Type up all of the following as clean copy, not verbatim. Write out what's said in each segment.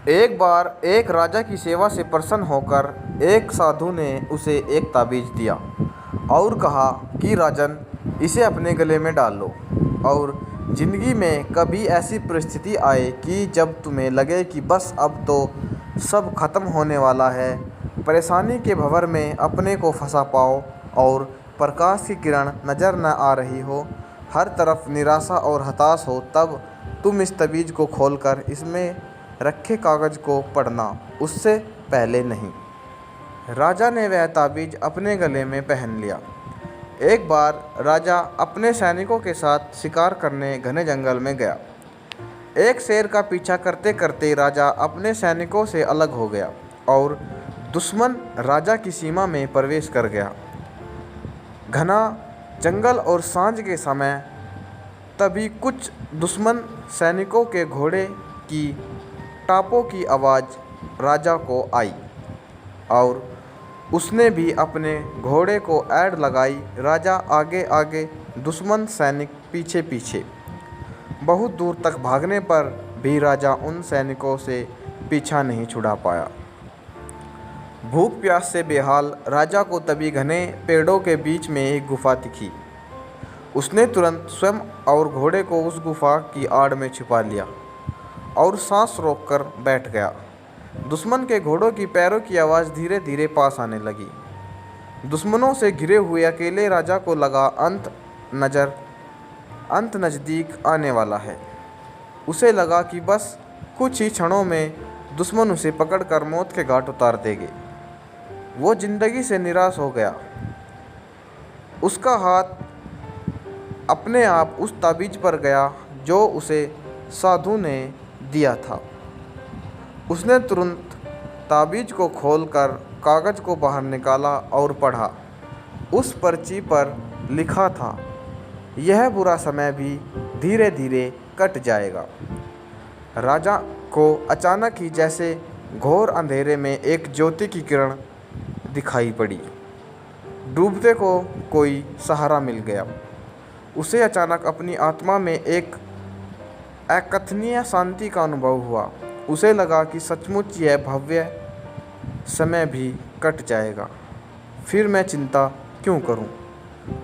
एक बार एक राजा की सेवा से प्रसन्न होकर एक साधु ने उसे एक ताबीज़ दिया और कहा कि राजन, इसे अपने गले में डाल लो और ज़िंदगी में कभी ऐसी परिस्थिति आए कि जब तुम्हें लगे कि बस अब तो सब खत्म होने वाला है, परेशानी के भंवर में अपने को फंसा पाओ और प्रकाश की किरण नज़र न आ रही हो, हर तरफ निराशा और हताश हो, तब तुम इस तवीज़ को खोलकर इसमें रखे कागज़ को पढ़ना, उससे पहले नहीं। राजा ने वह ताबीज़ अपने गले में पहन लिया। एक बार राजा अपने सैनिकों के साथ शिकार करने घने जंगल में गया। एक शेर का पीछा करते करते राजा अपने सैनिकों से अलग हो गया और दुश्मन राजा की सीमा में प्रवेश कर गया। घना जंगल और सांझ के समय तभी कुछ दुश्मन सैनिकों के घोड़े की टापों की आवाज़ राजा को आई और उसने भी अपने घोड़े को ऐड़ लगाई। राजा आगे आगे, दुश्मन सैनिक पीछे पीछे। बहुत दूर तक भागने पर भी राजा उन सैनिकों से पीछा नहीं छुड़ा पाया। भूख प्यास से बेहाल राजा को तभी घने पेड़ों के बीच में एक गुफा दिखी। उसने तुरंत स्वयं और घोड़े को उस गुफा की आड़ में छिपा लिया और सांस रोककर बैठ गया। दुश्मन के घोड़ों की पैरों की आवाज़ धीरे धीरे पास आने लगी। दुश्मनों से घिरे हुए अकेले राजा को लगा अंत नज़दीक आने वाला है। उसे लगा कि बस कुछ ही क्षणों में दुश्मन उसे पकड़कर मौत के घाट उतार देंगे। वो जिंदगी से निराश हो गया। उसका हाथ अपने आप उस ताबीज़ पर गया जो उसे साधु ने दिया था। उसने तुरंत ताबीज़ को खोलकर कागज़ को बाहर निकाला और पढ़ा। उस पर्ची पर लिखा था, यह बुरा समय भी धीरे धीरे कट जाएगा। राजा को अचानक ही जैसे घोर अंधेरे में एक ज्योति की किरण दिखाई पड़ी। डूबते को कोई सहारा मिल गया। उसे अचानक अपनी आत्मा में एक अकथनीय शांति का अनुभव हुआ। उसे लगा कि सचमुच यह भव्य समय भी कट जाएगा। फिर मैं चिंता क्यों करूं?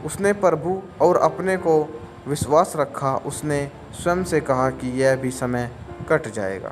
उसने प्रभु और अपने को विश्वास रखा। उसने स्वयं से कहा कि यह भी समय कट जाएगा।